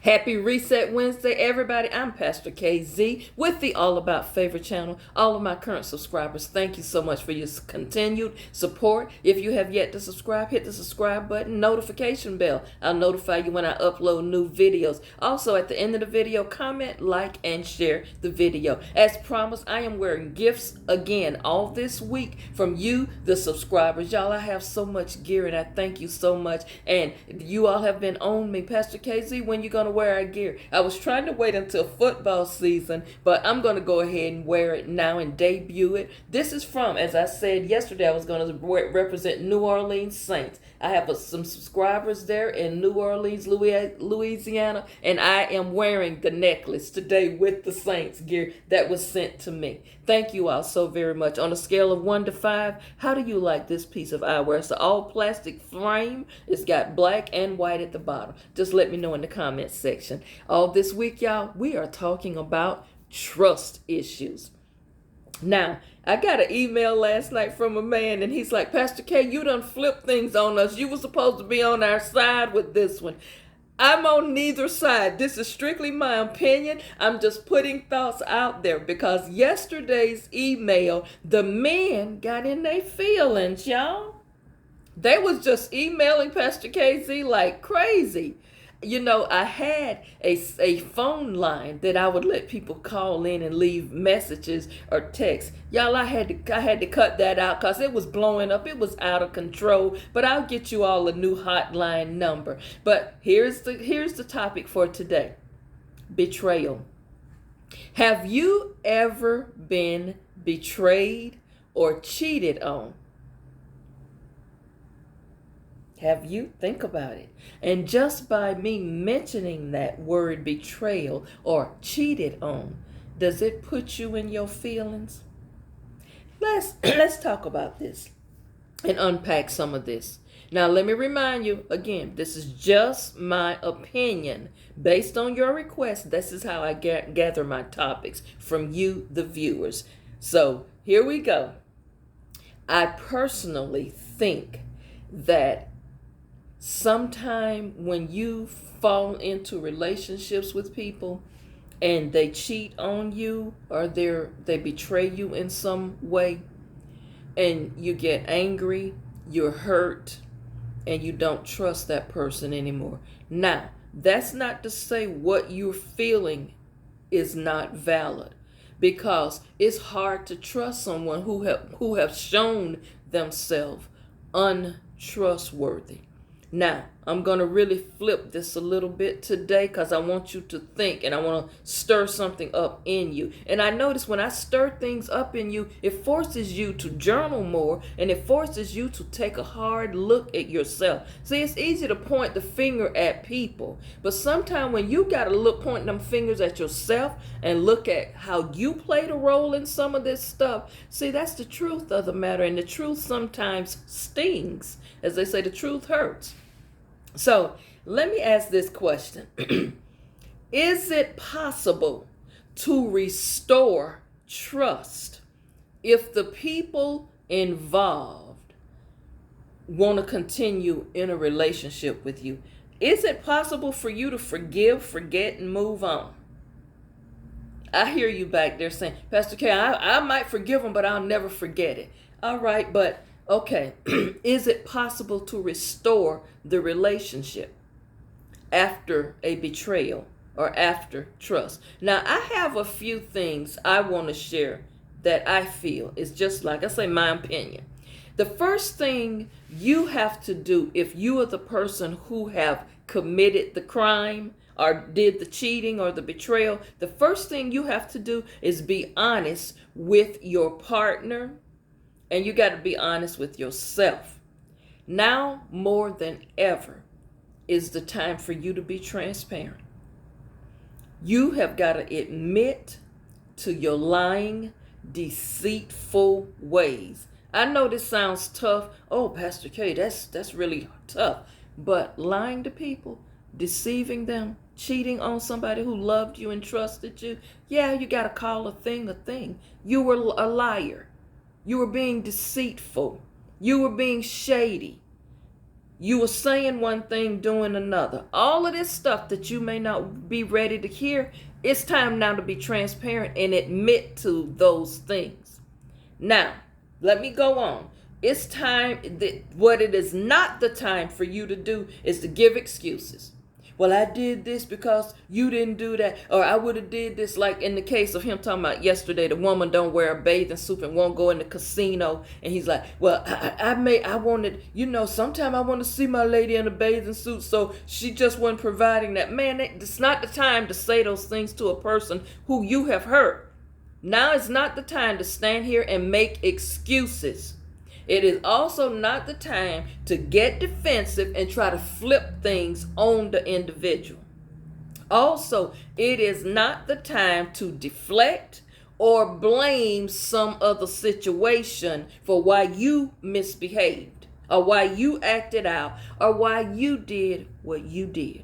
Happy Reset Wednesday, everybody. I'm Pastor KZ with the All About Favor channel. All of my current subscribers, thank you so much for your continued support. If you have yet to subscribe, hit the subscribe button, notification bell. I'll notify you when I upload new videos. Also, at the end of the video, comment, like, and share the video. As promised, I am wearing gifts again all this week from you, the subscribers. Y'all, I have so much gear, and I thank you so much. And you all have been on me. Pastor KZ, when you going to wear our gear? I was trying to wait until football season, but I'm going to go ahead and wear it now and debut it. This is from, as I said yesterday, I was going to represent New Orleans Saints. I have some subscribers there in New Orleans, Louisiana, and I am wearing the necklace today with the Saints gear that was sent to me. Thank you all so very much. On a scale of 1 to 5, how do you like this piece of eyewear? It's an all plastic frame. It's got black and white at the bottom. Just let me know in the comments section. All this week, y'all, we are talking about trust issues. Now, I got an email last night from a man, and he's like, Pastor K, you done flipped things on us. You were supposed to be on our side with this one. I'm on neither side. This is strictly my opinion. I'm just putting thoughts out there because yesterday's email, the men got in their feelings, y'all. They was just emailing Pastor KZ like crazy. You know, I had a phone line that I would let people call in and leave messages or text. Y'all, I had to cut that out because it was blowing up. It was out of control. But I'll get you all a new hotline number. But here's the topic for today. Betrayal. Have you ever been betrayed or cheated on? Have you? Think about it. And just by me mentioning that word betrayal or cheated on, does it put you in your feelings? Let's talk about this and unpack some of this. Now, let me remind you again, this is just my opinion. Based on your request, this is how I gather my topics from you, the viewers. So here we go. I personally think that sometime when you fall into relationships with people and they cheat on you or they betray you in some way and you get angry, you're hurt, and you don't trust that person anymore. Now, that's not to say what you're feeling is not valid, because it's hard to trust someone who have shown themselves untrustworthy. Now, I'm going to really flip this a little bit today because I want you to think and I want to stir something up in you. And I notice when I stir things up in you, it forces you to journal more and it forces you to take a hard look at yourself. See, it's easy to point the finger at people, but sometimes when you got to look, point them fingers at yourself and look at how you played a role in some of this stuff, see, that's the truth of the matter. And the truth sometimes stings. As they say, the truth hurts. So let me ask this question. Is it possible to restore trust if the people involved want to continue in a relationship with you? Is it possible for you to forgive, forget, and move on? I hear you back there saying, Pastor K, I might forgive them, but I'll never forget it. All right, but okay, is it possible to restore the relationship after a betrayal or after trust? Now, I have a few things I want to share that I feel is just like I say, my opinion. The first thing you have to do if you are the person who have committed the crime or did the cheating or the betrayal, the first thing you have to do is be honest with your partner. And you got to be honest with yourself. Now more than ever is the time for you to be transparent. You have got to admit to your lying, deceitful ways. I know this sounds tough. Oh, Pastor K, that's really tough. But lying to people, deceiving them, cheating on somebody who loved you and trusted you, yeah, you got to call a thing a thing. You were a liar. You were being deceitful. You were being shady. You were saying one thing, doing another. All of this stuff that you may not be ready to hear, it's time now to be transparent and admit to those things. Now, let me go on. It's time what it is not the time for you to do is to give excuses. Well, I did this because you didn't do that, or I would have did this, like in the case of him talking about yesterday, the woman don't wear a bathing suit and won't go in the casino, and he's like, well, I wanted, sometime I want to see my lady in a bathing suit, so she just wasn't providing that. Man, it's not the time to say those things to a person who you have hurt. Now is not the time to stand here and make excuses. It is also not the time to get defensive and try to flip things on the individual. Also, it is not the time to deflect or blame some other situation for why you misbehaved or why you acted out or why you did what you did.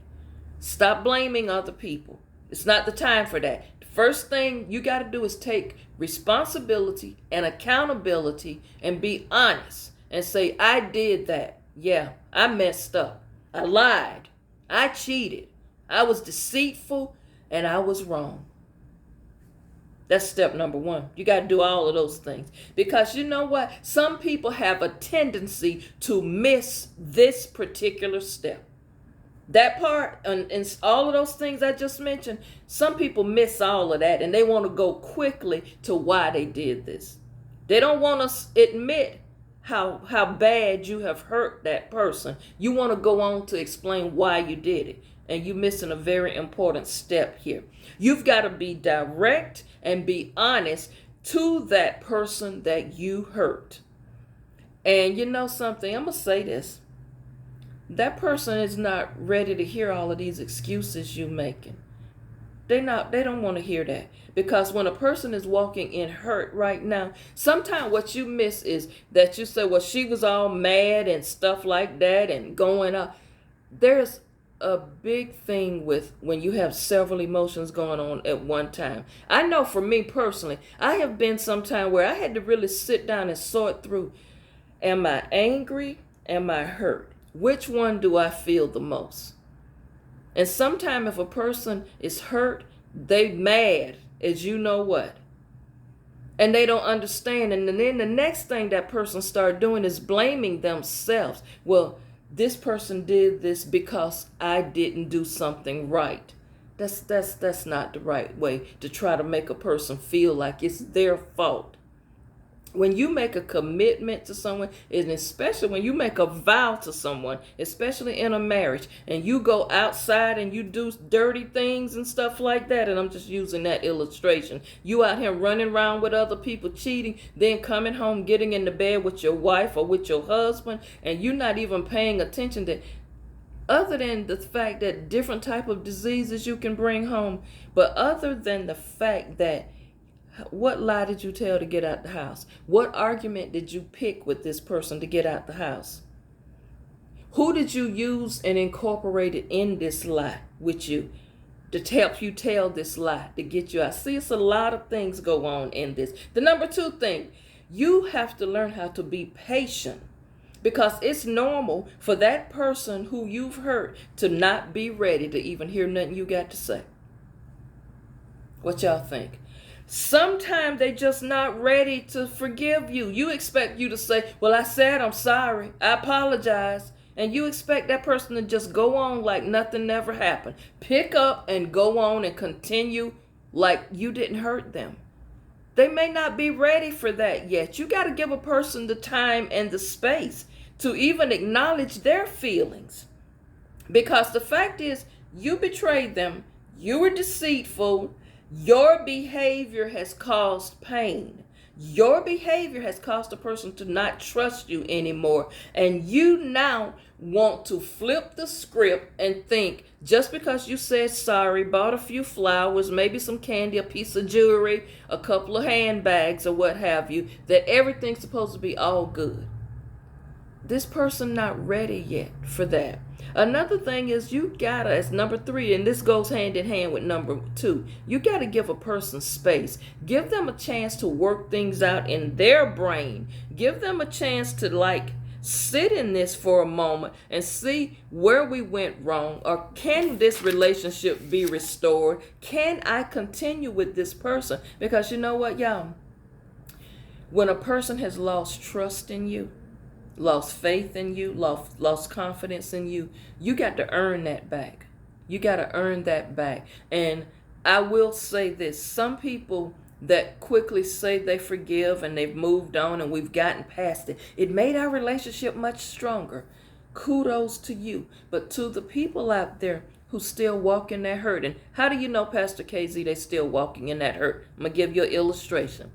Stop blaming other people. It's not the time for that. First thing you got to do is take responsibility and accountability and be honest and say, I did that. Yeah, I messed up. I lied. I cheated. I was deceitful and I was wrong. That's step number one. You got to do all of those things. Because you know what? Some people have a tendency to miss this particular step. That part and all of those things I just mentioned, some people miss all of that and they want to go quickly to why they did this. They don't want to admit how bad you have hurt that person. You want to go on to explain why you did it. And you're missing a very important step here. You've got to be direct and be honest to that person that you hurt. And you know something, I'm going to say this. That person is not ready to hear all of these excuses you're making. They don't want to hear that. Because when a person is walking in hurt right now, sometimes what you miss is that you say, well, she was all mad and stuff like that and going up. There's a big thing with when you have several emotions going on at one time. I know for me personally, I have been sometime where I had to really sit down and sort through, am I angry? Am I hurt? Which one do I feel the most? And sometimes if a person is hurt, they mad as you know what. And they don't understand. And then the next thing that person start doing is blaming themselves. Well, this person did this because I didn't do something right. That's not the right way to try to make a person feel like it's their fault. When you make a commitment to someone, and especially when you make a vow to someone, especially in a marriage, and you go outside and you do dirty things and stuff like that, and I'm just using that illustration. You out here running around with other people, cheating, then coming home, getting into bed with your wife or with your husband, and you're not even paying attention to, other than the fact that different type of diseases you can bring home, but other than the fact that what lie did you tell to get out the house? What argument did you pick with this person to get out the house? Who did you use and incorporate in this lie with you to help you tell this lie to get you out? See, it's a lot of things go on in this. The number two thing, you have to learn how to be patient, because it's normal for that person who you've hurt to not be ready to even hear nothing you got to say. What y'all think? Sometimes they just not ready to forgive you. You expect you to say, well, I said I'm sorry. I apologize. And you expect that person to just go on like nothing never happened. Pick up and go on and continue like you didn't hurt them. They may not be ready for that yet. You got to give a person the time and the space to even acknowledge their feelings. Because the fact is, you betrayed them. You were deceitful. Your behavior has caused pain. Your behavior has caused a person to not trust you anymore. And you now want to flip the script and think just because you said sorry, bought a few flowers, maybe some candy, a piece of jewelry, a couple of handbags or what have you, that everything's supposed to be all good. This person not ready yet for that. Another thing is you gotta, as number three, and this goes hand in hand with number two, you gotta give a person space. Give them a chance to work things out in their brain. Give them a chance to Sit in this for a moment and see where we went wrong, or can this relationship be restored? Can I continue with this person? Because you know what, y'all? When a person has lost trust in you, lost faith in you, lost confidence in you, you got to earn that back. You got to earn that back. And I will say this, some people that quickly say they forgive and they've moved on and we've gotten past it, it made our relationship much stronger. Kudos to you. But to the people out there who still walk in that hurt, and how do you know, Pastor KZ, they still walking in that hurt? I'm going to give you an illustration.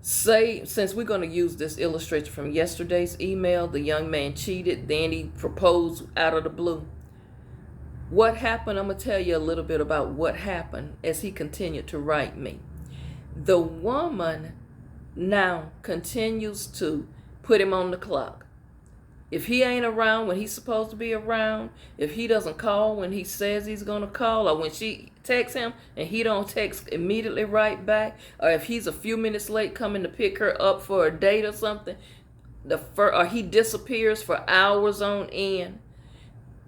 Say, since we're going to use this illustration from yesterday's email, the young man cheated, then he proposed out of the blue. What happened? I'm going to tell you a little bit about what happened as he continued to write me. The woman now continues to put him on the clock. If he ain't around when he's supposed to be around, if he doesn't call when he says he's going to call, or when she texts him and he don't text immediately right back, or if he's a few minutes late coming to pick her up for a date or something, or he disappears for hours on end,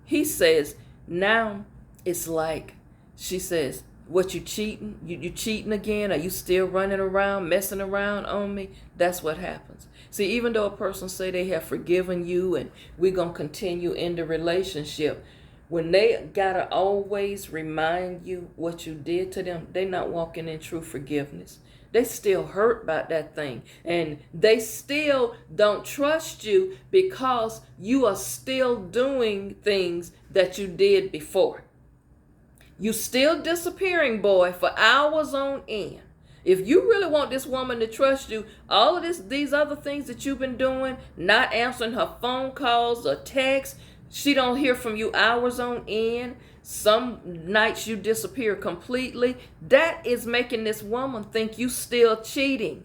he says, now it's like, she says, what, you cheating? You cheating again? Are you still running around, messing around on me? That's what happens. See, even though a person say they have forgiven you and we're going to continue in the relationship, when they got to always remind you what you did to them, they not walking in true forgiveness. They still hurt about that thing. And they still don't trust you because you are still doing things that you did before. You still disappearing, boy, for hours on end. If you really want this woman to trust you, all of these other things that you've been doing, not answering her phone calls or texts, she don't hear from you hours on end, some nights you disappear completely, that is making this woman think you still cheating.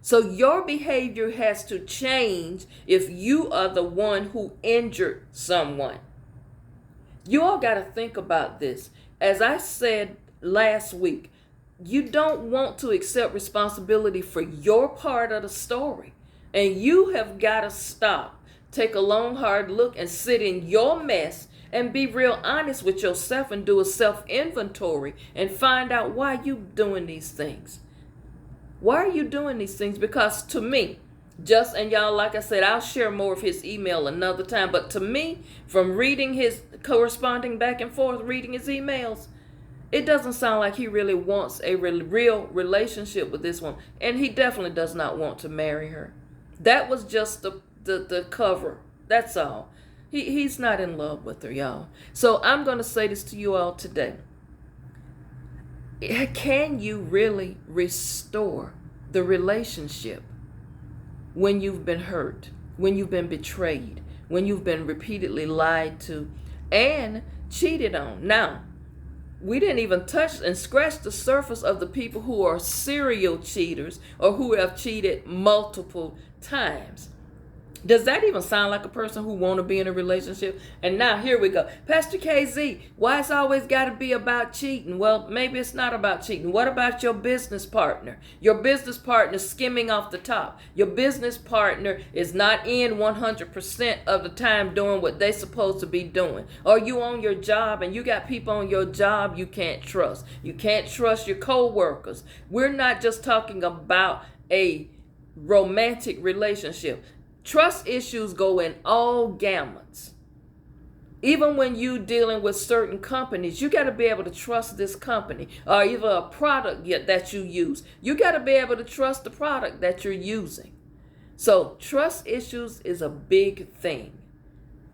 So your behavior has to change if you are the one who injured someone. You all got to think about this. As I said last week, you don't want to accept responsibility for your part of the story. And you have got to stop, take a long, hard look and sit in your mess and be real honest with yourself and do a self-inventory and find out why you doing these things. Why are you doing these things? Because to me, and y'all, like I said, I'll share more of his email another time. But to me, from reading his corresponding back and forth, reading his emails, it doesn't sound like he really wants a real relationship with this woman. And he definitely does not want to marry her. That was just the cover. That's all. He's not in love with her, y'all. So I'm going to say this to you all today. Can you really restore the relationship when you've been hurt, when you've been betrayed, when you've been repeatedly lied to and cheated on? Now, we didn't even touch and scratch the surface of the people who are serial cheaters or who have cheated multiple times. Does that even sound like a person who want to be in a relationship? And now here we go. Pastor KZ, why it's always got to be about cheating? Well, maybe it's not about cheating. What about your business partner? Your business partner skimming off the top. Your business partner is not in 100% of the time doing what they're supposed to be doing. Or you on your job and you got people on your job you can't trust. You can't trust your co-workers. We're not just talking about a romantic relationship. Trust issues go in all gamuts. Even when you dealing with certain companies, you got to be able to trust this company or either a product that you use. You got to be able to trust the product that you're using. So trust issues is a big thing.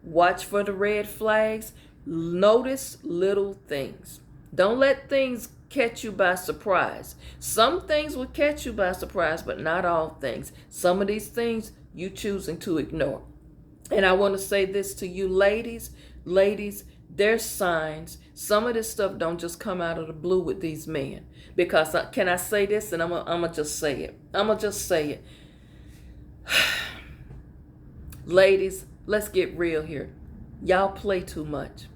Watch for the red flags. Notice little things. Don't let things catch you by surprise. Some things will catch you by surprise, but not all things. Some of these things you choosing to ignore. And I want to say this to you ladies, there's signs. Some of this stuff don't just come out of the blue with these men. Because can I say this? And I'm gonna just say it. Ladies, let's get real here. Y'all play too much.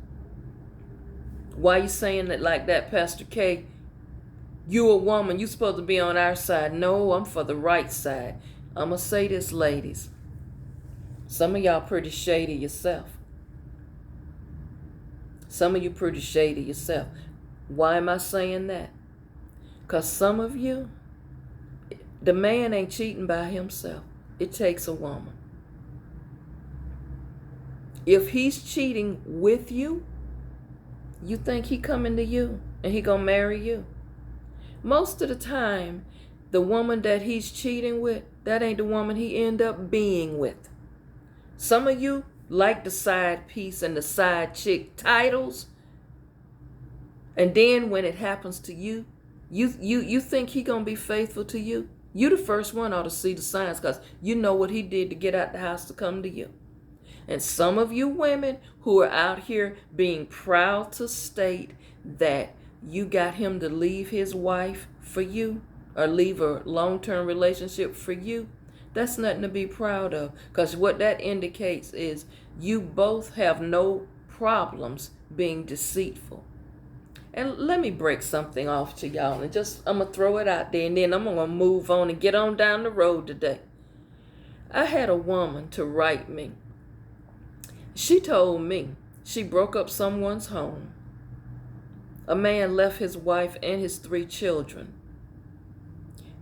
Why you saying it like that, Pastor K? You a woman, you supposed to be on our side. No, I'm for the right side. I'm going to say this, ladies. Some of y'all pretty shady yourself. Some of you pretty shady yourself. Why am I saying that? Because some of you, the man ain't cheating by himself. It takes a woman. If he's cheating with you, you think he coming to you and he gonna marry you. Most of the time, the woman that he's cheating with, that ain't the woman he end up being with. Some of you like the side piece and the side chick titles. And then when it happens to you, you think he gonna be faithful to you. You the first one ought to see the signs, because you know what he did to get out the house to come to you. And some of you women who are out here being proud to state that you got him to leave his wife for you, or leave a long-term relationship for you, that's nothing to be proud of. Because what that indicates is you both have no problems being deceitful. And let me break something off to y'all, and I'm going to throw it out there, and then I'm going to move on and get on down the road today. I had a woman to write me. She told me she broke up someone's home. A man left his wife and his 3 children,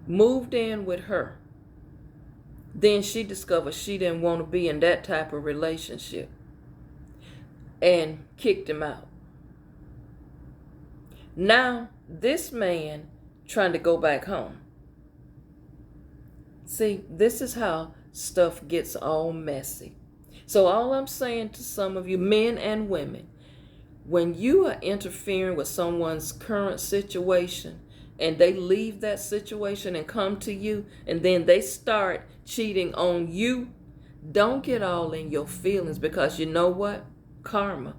moved in with her. Then she discovered she didn't want to be in that type of relationship and kicked him out. Now, this man trying to go back home. See, this is how stuff gets all messy. So all I'm saying to some of you, men and women, when you are interfering with someone's current situation and they leave that situation and come to you and then they start cheating on you, don't get all in your feelings, because you know what? Karma.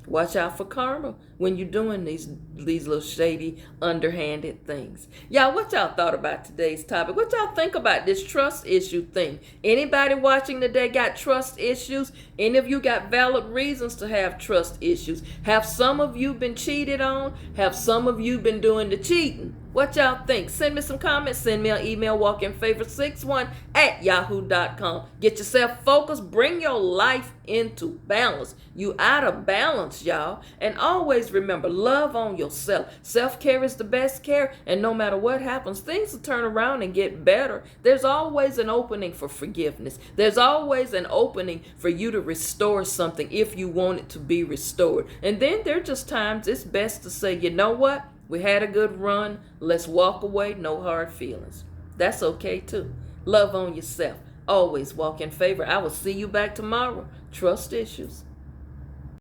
Watch out for karma when you're doing these little shady, underhanded things. Y'all, what y'all thought about today's topic? What y'all think about this trust issue thing? Anybody watching today got trust issues? Any of you got valid reasons to have trust issues? Have some of you been cheated on? Have some of you been doing the cheating? What y'all think? Send me some comments. Send me an email, walkinfavor61@yahoo.com. Get yourself focused. Bring your life into balance. You out of balance, y'all. And always remember, love on yourself. Self-care is the best care. And no matter what happens, things will turn around and get better. There's always an opening for forgiveness. There's always an opening for you to restore something if you want it to be restored. And then there are just times it's best to say, you know what? We had a good run. Let's walk away. No hard feelings. That's okay too. Love on yourself. Always walk in favor. I will see you back tomorrow. Trust issues.